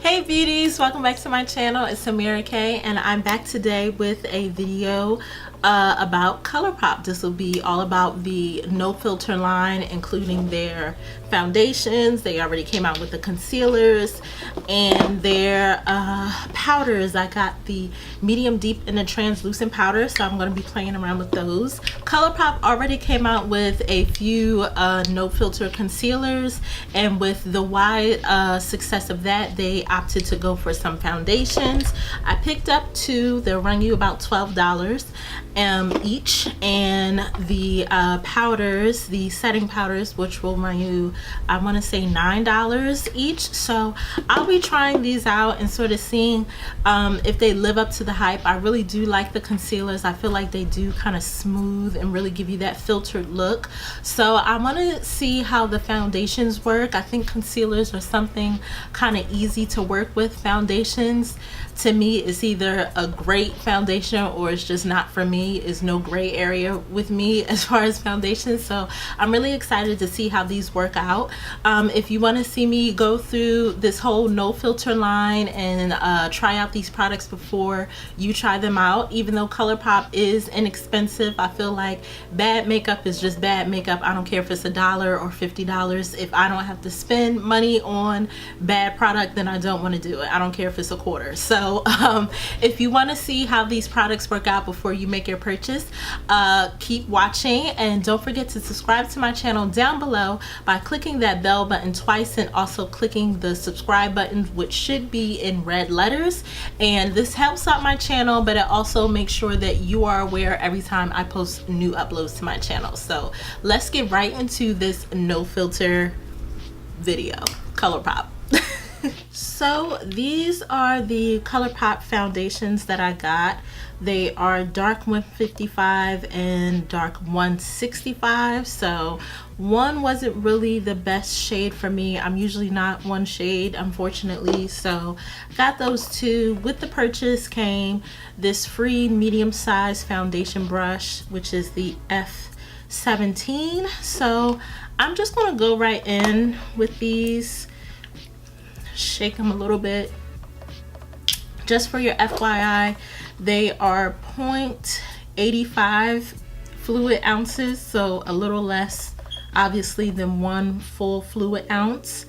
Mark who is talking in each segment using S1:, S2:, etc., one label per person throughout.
S1: Hey beauties, welcome back to my channel. It's Ameerah and I'm back today with a video about Colourpop. This will be all about the no filter line, including their foundations. They already came out with the concealers and their powders. I got the medium deep and the translucent powder, so I'm going to be playing around with those. Colourpop already came out with a few no filter concealers, and with the wide success of that, they opted to go for some foundations. I picked up two. They'll run you about $12 each, and the powders, the setting powders, which will run you, I want to say $9 each. So I'll be trying these out and sort of seeing if they live up to the hype. I really do like the concealers. I feel like they do kind of smooth and really give you that filtered look. So I want to see how the foundations work. I think concealers are something kind of easy to work with. Foundations, to me, is either a great foundation or it's just not for me. Is no gray area with me as far as foundations. So I'm really excited to see how these work out. If you want to see me go through this whole no filter line and try out these products before you try them out, even though Colourpop is inexpensive, I feel like bad makeup is just bad makeup. I don't care if it's $1 or $50. If I don't have to spend money on bad product, then I don't want to do it. I don't care if it's a quarter. So if you want to see how these products work out before you make your purchase, keep watching, and don't forget to subscribe to my channel down below by clicking that bell button twice and also clicking the subscribe button, which should be in red letters. And this helps out my channel, but it also makes sure that you are aware every time I post new uploads to my channel. So let's get right into this no filter video. Colourpop. So these are the Colourpop foundations that I got. They are dark 155 and dark 165. So one wasn't really the best shade for me. I'm usually not one shade, unfortunately. So got those two. With the purchase came this free medium size foundation brush, which is the F17. So I'm just going to go right in with these. Shake them a little bit. Just for your FYI, they are 0.85 fluid ounces, so a little less obviously than one full fluid ounce,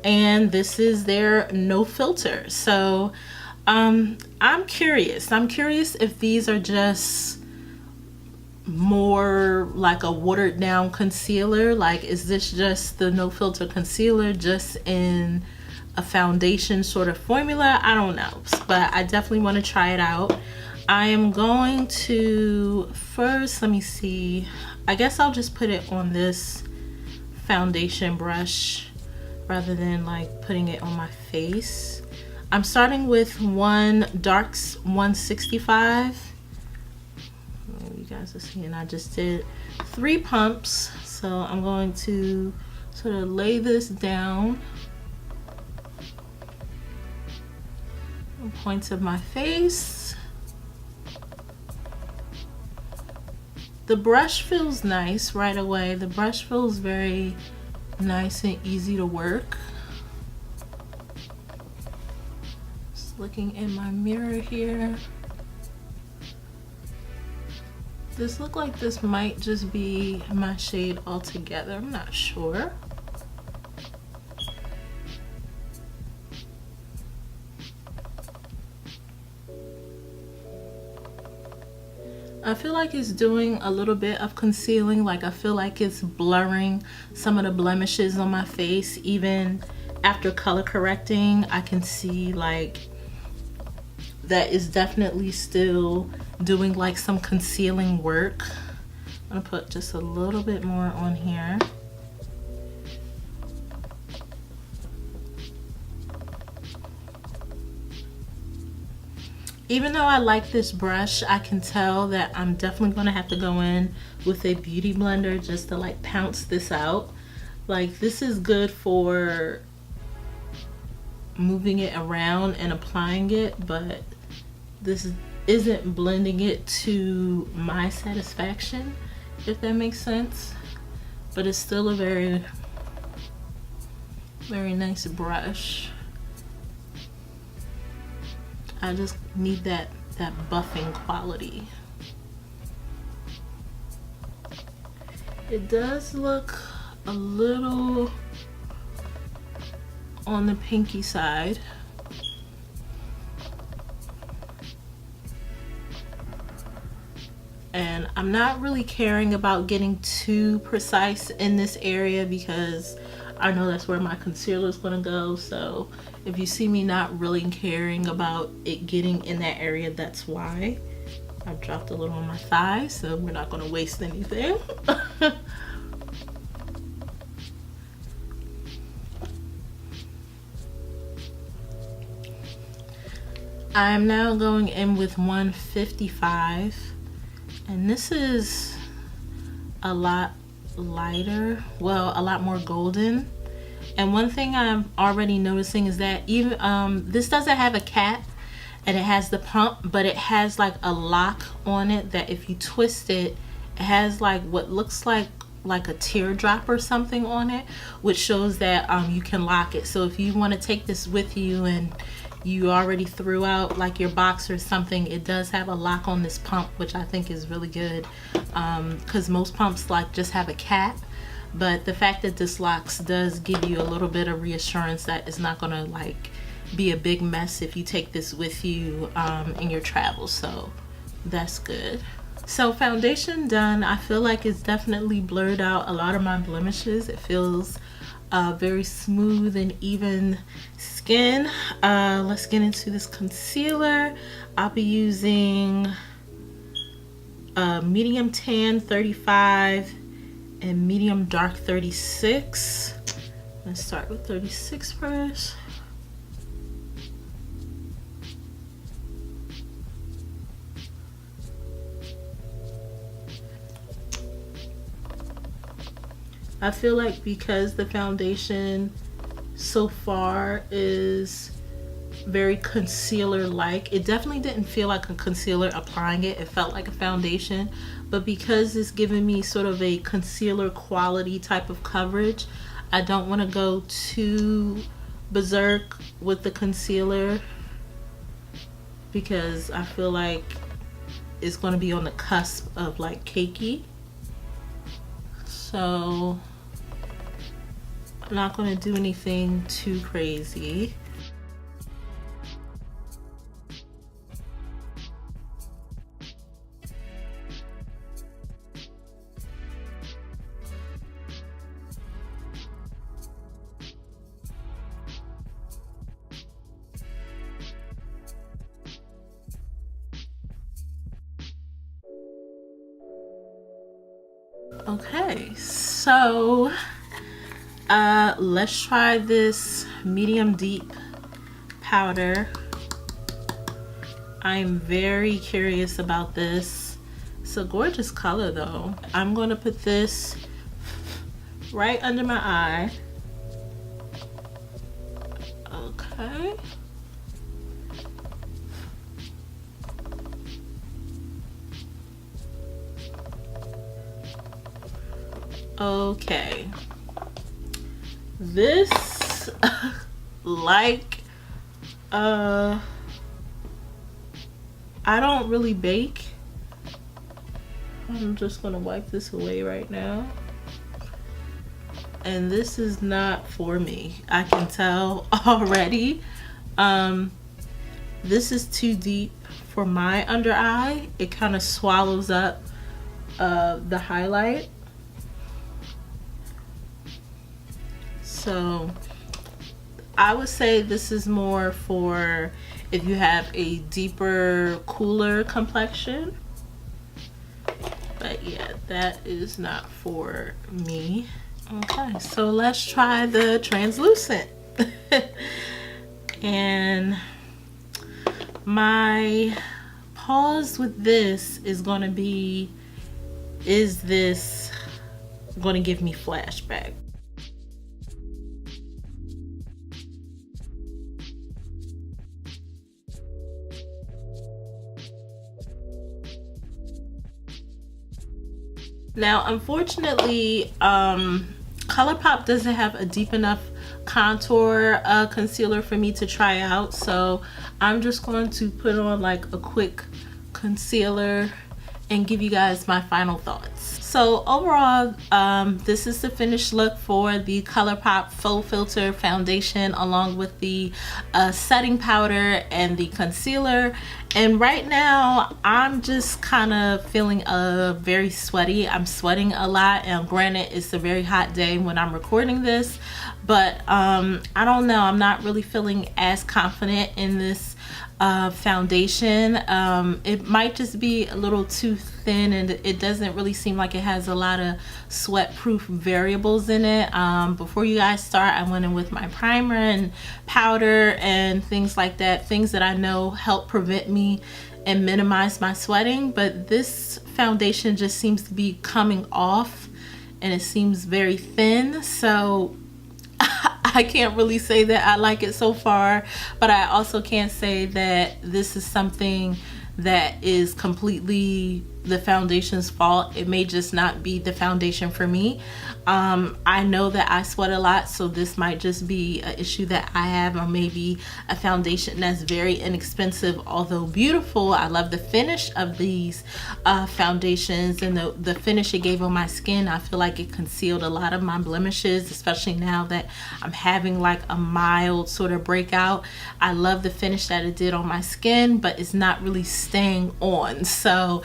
S1: and this is their no filter. So I'm curious if these are just more like a watered down concealer. Like, is this just the no filter concealer just in a foundation sort of formula? I don't know, but I definitely want to try it out. I am going to first, let me see, I guess I'll just put it on this foundation brush rather than like putting it on my face. I'm starting with one darks 165. You guys are seeing I just did 3 pumps, so I'm going to sort of lay this down points of my face. The brush feels nice right away. The brush feels very nice and easy to work. Just looking in my mirror here. This look like this might just be my shade altogether. I'm not sure. I feel like it's doing a little bit of concealing. Like, I feel like it's blurring some of the blemishes on my face. Even after color correcting, I can see like that is definitely still doing like some concealing work. I'm gonna put just a little bit more on here. Even though I like this brush, I can tell that I'm definitely going to have to go in with a beauty blender just to like pounce this out. Like, this is good for moving it around and applying it, but this isn't blending it to my satisfaction. if that makes sense. But it's still a very, very nice brush. I just need that buffing quality. It does look a little on the pinky side. And I'm not really caring about getting too precise in this area because I know that's where my concealer is going to go. So if you see me not really caring about it getting in that area, that's why. I dropped a little on my thigh, so we're not going to waste anything. I'm now going in with 155, and this is a lot lighter, well, a lot more golden. And one thing I'm already noticing is that even this doesn't have a cap and it has the pump, but it has like a lock on it that if you twist it, it has like what looks like a teardrop or something on it, which shows that you can lock it. So if you want to take this with you and you already threw out like your box or something, it does have a lock on this pump, which I think is really good, because most pumps like just have a cap. But the fact that this locks does give you a little bit of reassurance that it's not gonna like be a big mess if you take this with you in your travels. So that's good. So foundation done. I feel like it's definitely blurred out a lot of my blemishes. It feels very smooth and even skin. Let's get into this concealer. I'll be using medium tan 35 and medium dark 36. Let's start with 36 first. I feel like because the foundation so far is very concealer like, it definitely didn't feel like a concealer applying it. It felt like a foundation, but because it's giving me sort of a concealer quality type of coverage, I don't want to go too berserk with the concealer because I feel like it's going to be on the cusp of like cakey. So I'm not going to do anything too crazy. Okay, so let's try this medium deep powder. I'm very curious about this. It's a gorgeous color though. I'm going to put this right under my eye. Okay. Okay, this like I don't really bake. I'm just gonna wipe this away right now, and this is not for me. I can tell already. This is too deep for my under eye. It kind of swallows up the highlight. So I would say this is more for if you have a deeper, cooler complexion. But yeah, that is not for me. Okay, so let's try the translucent. And my pause with this is going to be, is this going to give me flashback? Now, unfortunately, Colourpop doesn't have a deep enough contour concealer for me to try out, so I'm just going to put on like a quick concealer and give you guys my final thoughts. So overall, this is the finished look for the Colourpop Faux Filter foundation, along with the setting powder and the concealer. And right now I'm just kind of feeling very sweaty. I'm sweating a lot, and granted, it's a very hot day when I'm recording this, but I don't know, I'm not really feeling as confident in this foundation. It might just be a little too thin, and it doesn't really seem like it has a lot of sweat proof variables in it. Before you guys start, I went in with my primer and powder and things like that, things that I know help prevent me and minimize my sweating. But this foundation just seems to be coming off, and it seems very thin, so I can't really say that I like it so far, but I also can't say that this is something that is completely the foundation's fault. It may just not be the foundation for me. I know that I sweat a lot, so this might just be an issue that I have, or maybe a foundation that's very inexpensive, although beautiful. I love the finish of these foundations, and the finish it gave on my skin. I feel like it concealed a lot of my blemishes, especially now that I'm having like a mild sort of breakout. I love the finish that it did on my skin, but it's not really staying on. So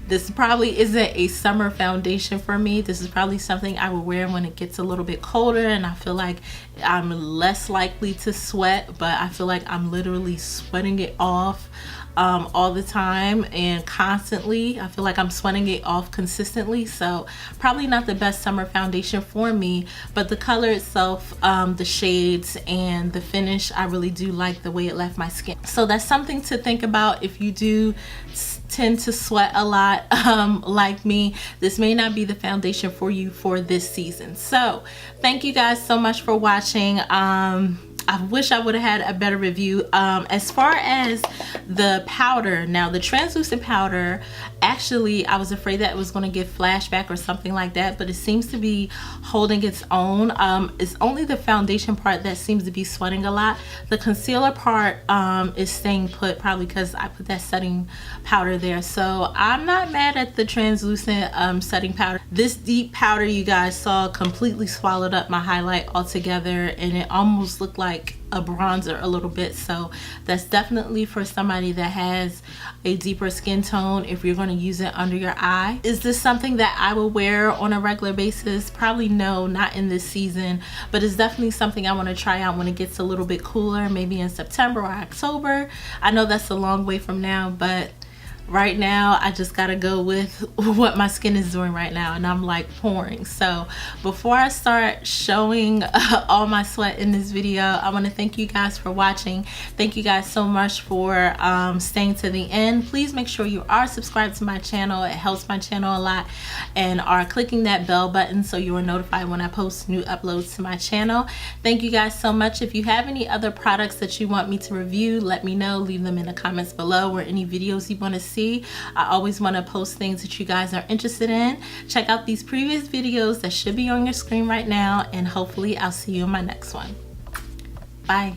S1: this probably isn't a summer foundation for me. This is probably something I would wear when it gets a little bit colder and I feel like I'm less likely to sweat, but I feel like I'm literally sweating it off all the time and constantly. I feel like I'm sweating it off consistently, so probably not the best summer foundation for me. But the color itself, the shades and the finish, I really do like the way it left my skin. So that's something to think about if you do tend to sweat a lot like me. This may not be the foundation for you for this season. So thank you guys so much for watching. I wish I would have had a better review. As far as the powder, now the translucent powder, actually I was afraid that it was going to give flashback or something like that, but it seems to be holding its own. It's only the foundation part that seems to be sweating a lot. The concealer part is staying put, probably because I put that setting powder there. So I'm not mad at the translucent setting powder. This deep powder you guys saw completely swallowed up my highlight altogether, and it almost looked like a bronzer a little bit. So that's definitely for somebody that has a deeper skin tone, if you're going to use it under your eye. Is this something that I will wear on a regular basis? Probably no, not in this season, but it's definitely something I want to try out when it gets a little bit cooler, maybe in September or October. I know that's a long way from now, but right now I just gotta go with what my skin is doing right now, and I'm like pouring. So before I start showing all my sweat in this video, I want to thank you guys for watching. Thank you guys so much for staying to the end. Please make sure you are subscribed to my channel. It helps my channel a lot, and are clicking that bell button so you are notified when I post new uploads to my channel. Thank you guys so much. If you have any other products that you want me to review, let me know. Leave them in the comments below, or any videos you want to see. I always want to post things that you guys are interested in. Check out these previous videos that should be on your screen right now, and hopefully I'll see you in my next one. Bye.